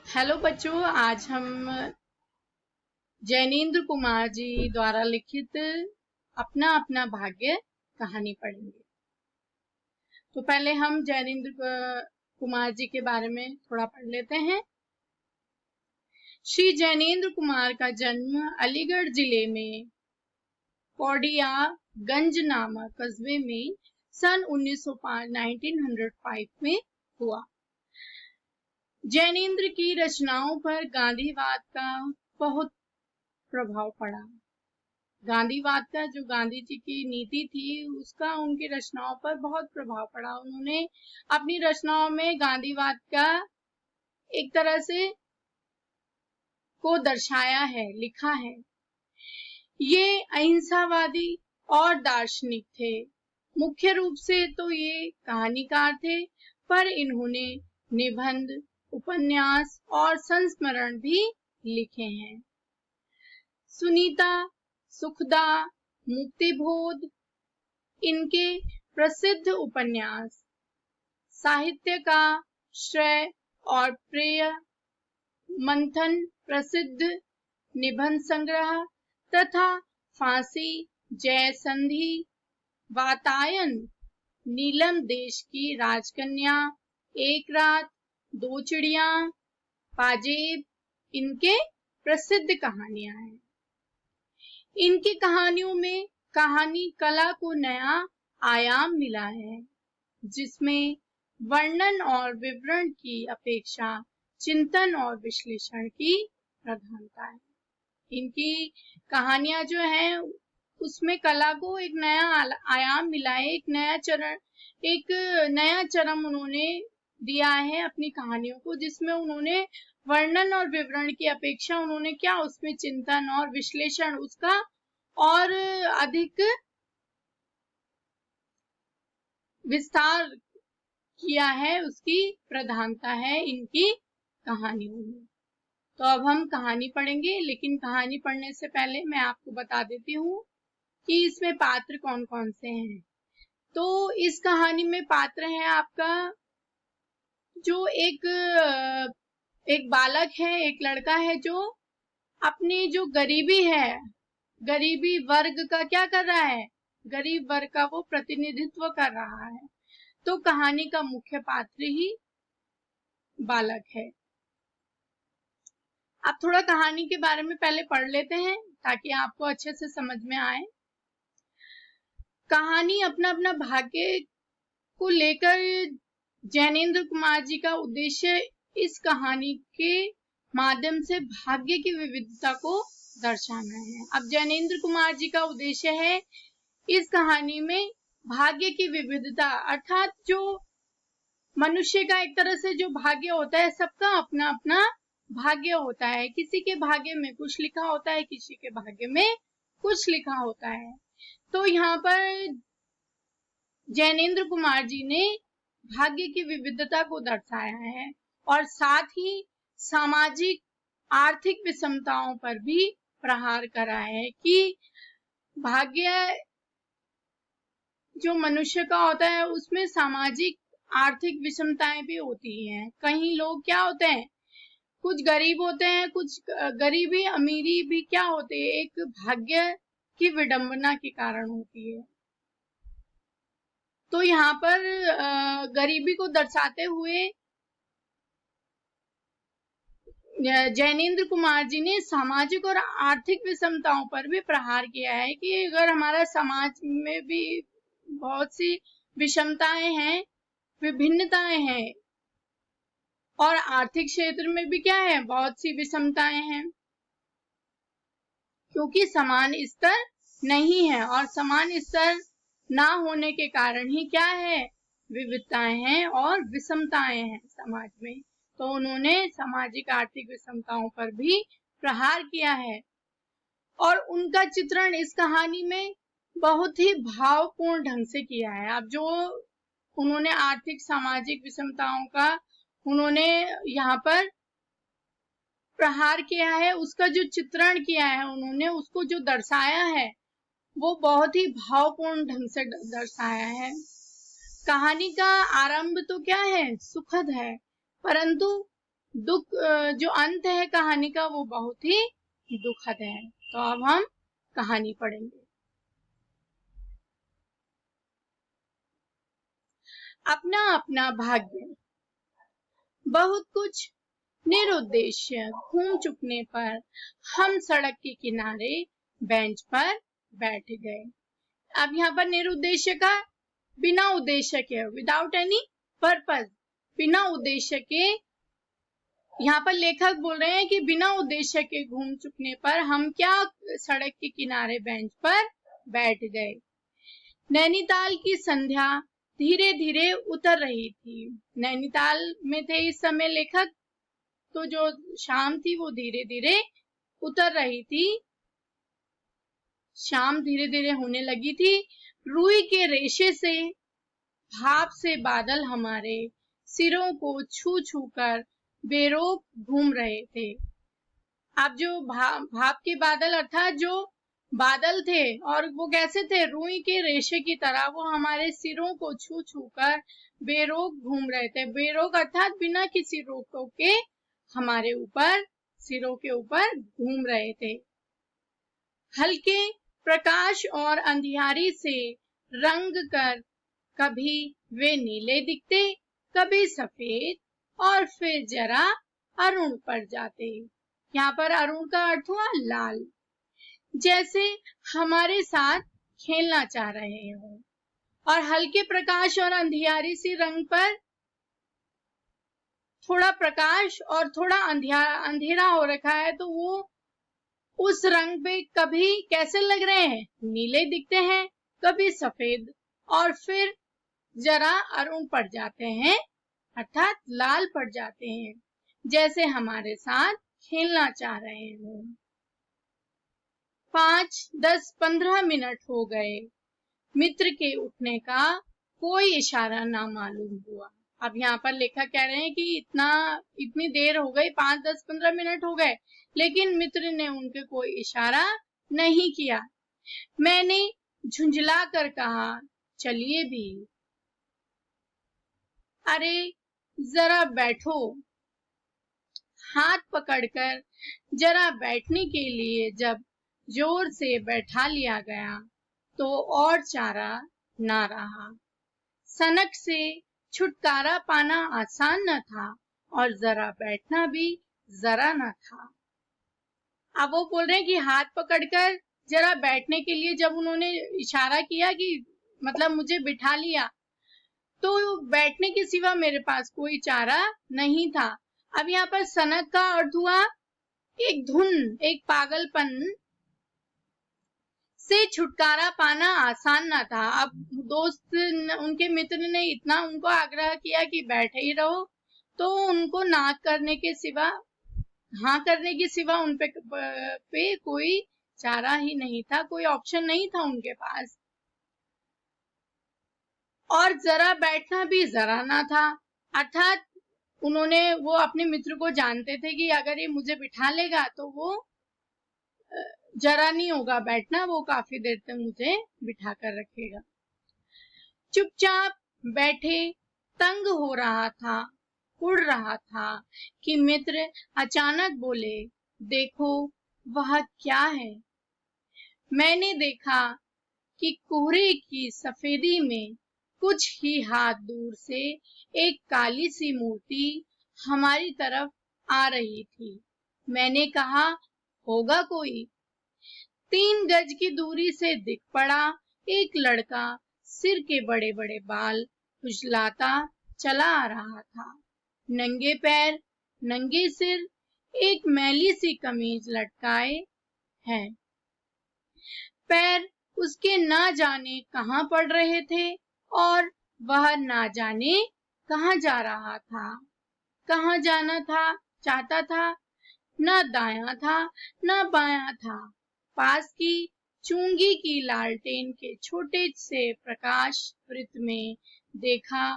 Hello बच्चों, आज हम जैनेन्द्र कुमार जी द्वारा लिखित अपना अपना भाग्य कहानी पढ़ेंगे। तो पहले हम जैनेन्द्र कुमार जी के बारे में थोड़ा पढ़ लेते हैं। श्री जैनेन्द्र कुमार का जन्म अलीगढ़ जिले में पौड़िया गंज नामक कस्बे में सन 1905 में हुआ। जैनेन्द्र की रचनाओं पर गांधीवाद का बहुत प्रभाव पड़ा। गांधीवाद का जो गांधी जी की नीति थी उसका उनकी रचनाओं पर बहुत प्रभाव पड़ा। उन्होंने अपनी रचनाओं में गांधीवाद का एक तरह से को दर्शाया है, लिखा है। ये अहिंसावादी और दार्शनिक थे। मुख्य रूप से तो ये कहानीकार थे, पर इन्होंने निबंध, उपन्यास और संस्मरण भी लिखे हैं। सुनीता, सुखदा, मुक्तिबोध इनके प्रसिद्ध उपन्यास। साहित्य का श्रेय और प्रिय मंथन प्रसिद्ध निबंध संग्रह तथा फांसी, जय संधि, वातायन, नीलम देश की राजकन्या, एक रात, दो चिड़िया, पाजेब इनके प्रसिद्ध कहानियां हैं। इनकी कहानियों में कहानी कला को नया आयाम मिला है, जिसमें वर्णन और विवरण की अपेक्षा चिंतन और विश्लेषण की प्रधानता है। इनकी कहानियां जो हैं उसमें कला को एक नया आयाम मिला है, एक नया चरम उन्होंने दिया है अपनी कहानियों को, जिसमें उन्होंने वर्णन और विवरण की अपेक्षा उन्होंने क्या उसमें चिंतन और विश्लेषण उसका और अधिक विस्तार किया है, उसकी प्रधानता है इनकी कहानियों में। तो अब हम कहानी पढ़ेंगे, लेकिन कहानी पढ़ने से पहले मैं आपको बता देती हूँ कि इसमें पात्र कौन कौन से हैं। तो इस कहानी में पात्र है आपका जो एक बालक है, एक लड़का है जो अपनी जो गरीबी है, गरीबी वर्ग का क्या कर रहा है, गरीब वर्ग का वो प्रतिनिधित्व कर रहा है। तो कहानी का मुख्य पात्र ही बालक है। अब थोड़ा कहानी के बारे में पहले पढ़ लेते हैं ताकि आपको अच्छे से समझ में आए। कहानी अपना अपना भाग्य को लेकर जैनेन्द्र कुमार जी का उद्देश्य इस कहानी के माध्यम से भाग्य की विविधता को दर्शाना है। अब जैनेन्द्र कुमार जी का उद्देश्य है इस कहानी में भाग्य की विविधता, अर्थात जो मनुष्य का एक तरह से जो भाग्य होता है, सबका अपना अपना भाग्य होता है। किसी के भाग्य में कुछ लिखा होता है, किसी के भाग्य में कुछ लिखा होता है। तो यहाँ पर जैनेन्द्र कुमार जी ने भाग्य की विविधता को दर्शाया है और साथ ही सामाजिक आर्थिक विषमताओं पर भी प्रहार करा है कि भाग्य जो मनुष्य का होता है उसमें सामाजिक आर्थिक विषमताएं भी होती हैं। कहीं लोग क्या होते हैं, कुछ गरीब होते हैं, कुछ गरीबी अमीरी भी क्या होते हैं, एक भाग्य की विडंबना के कारण होती है। तो यहाँ पर गरीबी को दर्शाते हुए जैनेन्द्र कुमार जी ने सामाजिक और आर्थिक विषमताओं पर भी प्रहार किया है कि अगर हमारा समाज में भी बहुत सी विषमताएं हैं, विभिन्नताएं हैं और आर्थिक क्षेत्र में भी क्या है, बहुत सी विषमताएं हैं, क्योंकि समान स्तर नहीं है और समान स्तर ना होने के कारण ही क्या है, विविधताएं हैं और विषमताएं हैं समाज में। तो उन्होंने सामाजिक आर्थिक विषमताओं पर भी प्रहार किया है और उनका चित्रण इस कहानी में बहुत ही भावपूर्ण ढंग से किया है। अब जो उन्होंने आर्थिक सामाजिक विषमताओं का उन्होंने यहाँ पर प्रहार किया है, उसका जो चित्रण किया है उन्होंने, उसको जो दर्शाया है वो बहुत ही भावपूर्ण ढंग से दर्शाया है। कहानी का आरंभ तो क्या है, सुखद है, परंतु दुख, जो अंत है कहानी का वो बहुत ही दुखद है। तो अब हम कहानी पढ़ेंगे। अपना अपना भाग्य। बहुत कुछ निरुद्देश्य घूम चुकने पर हम सड़क के किनारे बेंच पर बैठ गए। अब यहाँ पर निरुद्देश्य का बिना उद्देश्य के, विदाउट एनी पर्पस, बिना उद्देश्य के, यहाँ पर लेखक बोल रहे हैं कि बिना उद्देश्य के घूम चुकने पर हम क्या सड़क के किनारे बेंच पर बैठ गए। नैनीताल की संध्या धीरे धीरे उतर रही थी। नैनीताल में थे इस समय लेखक, तो जो शाम थी वो धीरे धीरे उतर रही थी, शाम धीरे धीरे होने लगी थी। रुई के रेशे से, भाप से बादल हमारे सिरों को छू छू कर बेरोक घूम रहे थे। अब जो भाप के बादल अर्थात जो बादल थे, और वो कैसे थे, रुई के रेशे की तरह, वो हमारे सिरों को छू छू कर बेरोक घूम रहे थे। बेरोक अर्थात बिना किसी रोक टोक के हमारे ऊपर, सिरों के ऊपर घूम रहे थे। हल्के प्रकाश और अंधियारी से रंग कर कभी वे नीले दिखते, कभी सफेद, और फिर जरा अरुण पड़ जाते। यहाँ पर अरुण का अर्थ हुआ लाल, जैसे हमारे साथ खेलना चाह रहे हो। और हल्के प्रकाश और अंधियारी सी रंग पर थोड़ा प्रकाश और थोड़ा अंधेरा हो रखा है, तो वो उस रंग पे कभी कैसे लग रहे हैं, नीले दिखते हैं, कभी सफेद, और फिर जरा अरुण पड़ जाते हैं, अर्थात लाल पड़ जाते हैं, जैसे हमारे साथ खेलना चाह रहे हो। 5, 10, 15 मिनट हो गए। मित्र के उठने का कोई इशारा ना मालूम हुआ। अब यहाँ पर लेखक कह रहे हैं कि इतनी देर हो गई, 5, 10, 15 मिनट हो गए, लेकिन मित्र ने उनके कोई इशारा नहीं किया। मैंने झुंझला कर कहा, चलिए भी। अरे जरा बैठो। हाथ पकड़कर जरा बैठने के लिए जब जोर से बैठा लिया गया तो और चारा ना रहा। सनक से छुटकारा पाना आसान न था, और जरा बैठना भी जरा न था। अब वो बोल रहे हैं कि हाथ पकड़कर जरा बैठने के लिए जब उन्होंने इशारा किया कि मतलब मुझे बिठा लिया, तो बैठने के सिवा मेरे पास कोई चारा नहीं था। अब यहाँ पर सनक का अर्थ हुआ एक धुन, एक पागलपन से छुटकारा पाना आसान ना था। अब दोस्त, उनके मित्र ने इतना उनको आग्रह किया कि बैठे ही रहो, तो उनको ना करने के सिवा, हाँ करने के सिवा उन पे कोई चारा ही नहीं था, कोई ऑप्शन नहीं था उनके पास। और जरा बैठना भी जरा ना था, अर्थात वो अपने मित्र को जानते थे कि अगर ये मुझे बिठा लेगा तो वो जरा नहीं होगा बैठना, वो काफी देर तक मुझे बिठा कर रखेगा। चुपचाप बैठे, तंग हो रहा था, उड़ रहा था कि मित्र अचानक बोले, देखो वह क्या है। मैंने देखा कि कोहरे की सफेदी में कुछ ही हाथ दूर से एक काली सी मूर्ति हमारी तरफ आ रही थी। मैंने कहा, होगा कोई। 3 गज की दूरी से दिख पड़ा एक लड़का, सिर के बड़े बड़े बाल खुजलाता चला आ रहा था। नंगे पैर, नंगे सिर, एक मैली सी कमीज लटकाए है। पैर उसके ना जाने कहाँ पड़ रहे थे, और वह ना जाने कहाँ जा रहा था। कहाँ जाना था चाहता था, न दायां था न बायां था। पास की चुंगी की लालटेन के छोटे से प्रकाश वृत्त में देखा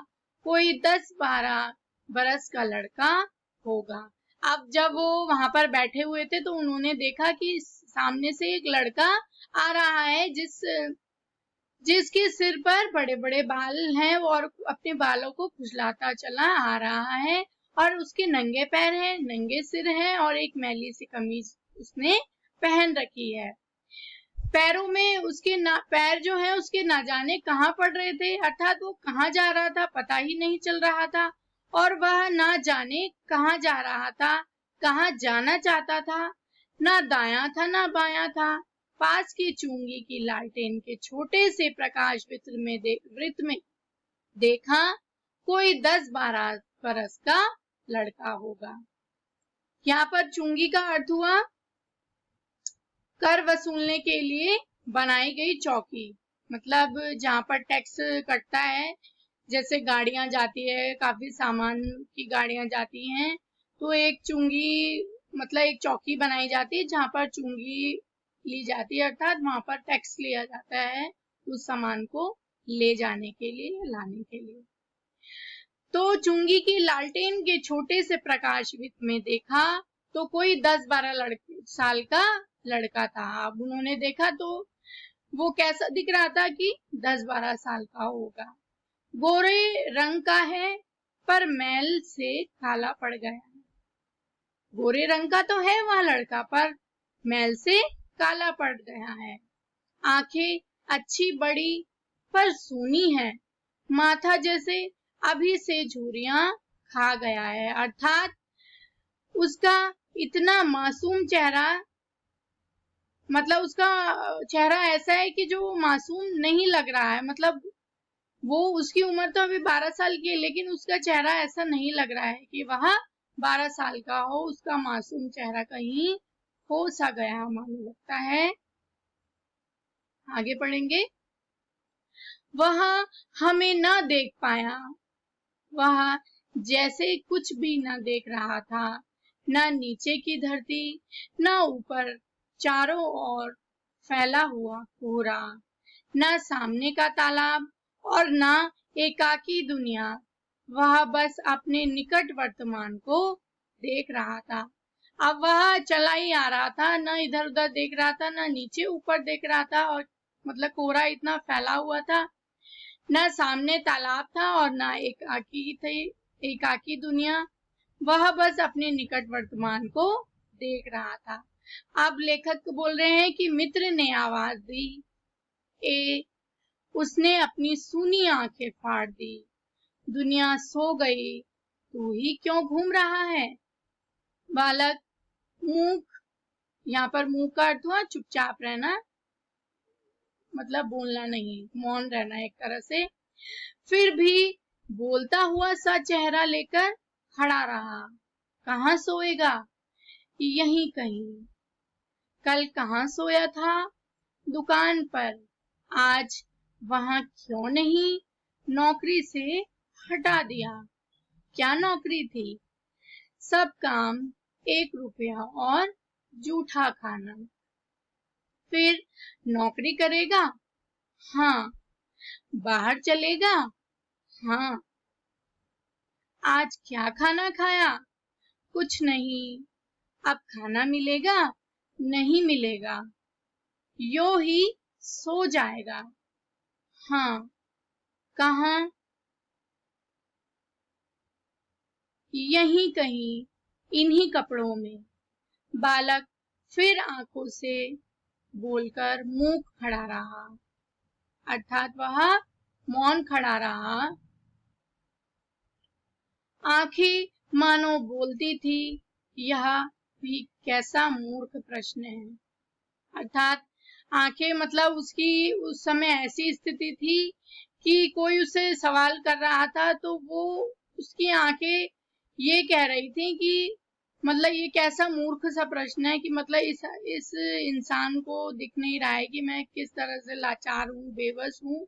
कोई 10-12 बरस का लड़का होगा। अब जब वो वहां पर बैठे हुए थे तो उन्होंने देखा कि सामने से एक लड़का आ रहा है, जिसके सिर पर बड़े बड़े बाल हैं और अपने बालों को खुजलाता चला आ रहा है, और उसके नंगे पैर हैं, नंगे सिर हैं और एक मैली सी कमीज उसने पहन रखी है। पैरों में उसके पैर जो है उसके ना जाने कहाँ पड़ रहे थे, अर्थात वो कहाँ जा रहा था पता ही नहीं चल रहा था, और वह ना जाने कहाँ जा रहा था, कहाँ जाना चाहता था, ना दायां था ना बायां था। पास की चुंगी की लालटेन के छोटे से प्रकाश वृत्त में देखा कोई 10-12 बरस का लड़का होगा। यहाँ पर चुंगी का अर्थ हुआ कर वसूलने के लिए बनाई गई चौकी, मतलब जहाँ पर टैक्स कटता है, जैसे गाड़ियां जाती है, काफी सामान की गाड़ियां जाती हैं, तो एक चुंगी मतलब एक चौकी बनाई जाती है जहाँ पर चुंगी ली जाती है, अर्थात वहां पर टैक्स लिया जाता है उस सामान को ले जाने के लिए, लाने के लिए। तो चुंगी की लालटेन के छोटे से प्रकाश में देखा तो कोई 10-12 साल का लड़का था। अब उन्होंने देखा तो वो कैसा दिख रहा था कि 10-12 साल का होगा। गोरे रंग का है पर मैल से काला पड़ गया है। गोरे रंग का तो है वह लड़का, पर मैल से काला पड़ गया है। आंखें अच्छी बड़ी पर सूनी है, माथा जैसे अभी से झुर्रियां खा गया है, अर्थात उसका इतना मासूम चेहरा, मतलब उसका चेहरा ऐसा है कि जो मासूम नहीं लग रहा है, मतलब वो उसकी उम्र तो अभी 12 साल की है, लेकिन उसका चेहरा ऐसा नहीं लग रहा है कि वह 12 साल का हो। उसका मासूम चेहरा कहीं हो सा गया मालूम लगता है। आगे पढ़ेंगे। वह हमें न देख पाया, वह जैसे कुछ भी न देख रहा था, न नीचे की धरती न ऊपर चारों ओर फैला हुआ कोहरा, न सामने का तालाब और न एकाकी दुनिया। वह बस अपने निकट वर्तमान को देख रहा था। अब वह चला ही आ रहा था, न इधर उधर देख रहा था, न नीचे ऊपर देख रहा था, और मतलब कोहरा इतना फैला हुआ था, न सामने तालाब था और न एकाकी दुनिया। वह बस अपने निकट वर्तमान को देख रहा था। अब लेखक बोल रहे हैं कि मित्र ने आवाज दी, उसने अपनी सूनी आंखें फाड़ दी, दुनिया सो गई, तू ही क्यों घूम रहा है। बालक मूक, यहाँ पर मूक का अर्थ हुआ चुपचाप रहना, मतलब बोलना नहीं, मौन रहना एक तरह से। फिर भी बोलता हुआ सा चेहरा लेकर खड़ा रहा। कहाँ सोएगा, यहीं कहीं। कल कहाँ सोया था, दुकान पर। आज वहां क्यों नहीं नौकरी से हटा दिया। क्या नौकरी थी, सब काम 1 रुपया और जूठा खाना। फिर नौकरी करेगा, हाँ। बाहर चलेगा, हाँ। आज क्या खाना खाया, कुछ नहीं। अब खाना मिलेगा, नहीं मिलेगा। यो ही सो जाएगा, हाँ। कहाँ, यहीं कहीं, इन्हीं कपड़ों में। बालक फिर आंखों से बोलकर मूक खड़ा रहा, अर्थात वह मौन खड़ा रहा। आंखें मानो बोलती थी, यह भी कैसा मूर्ख प्रश्न है। अर्थात आंखें मतलब उसकी उस समय ऐसी स्थिति थी कि कोई उसे सवाल कर रहा था तो वो उसकी आंखें ये कह रही थी कि मतलब ये कैसा मूर्ख सा प्रश्न है कि मतलब इस इंसान को दिख नहीं रहा है कि मैं किस तरह से लाचार हूँ, बेबस हूँ,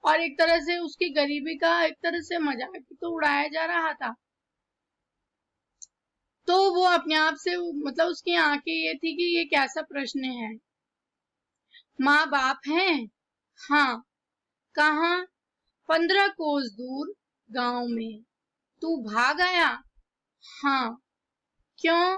और एक तरह से उसकी गरीबी का एक तरह से मजाक तो उड़ाया जा रहा था। तो वो अपने आप से मतलब उसकी आंखें ये थी कि ये कैसा प्रश्न है। माँ बाप हैं, हाँ। कहाँ, 15 कोस दूर गांव में। तू भाग आया, हाँ। क्यों,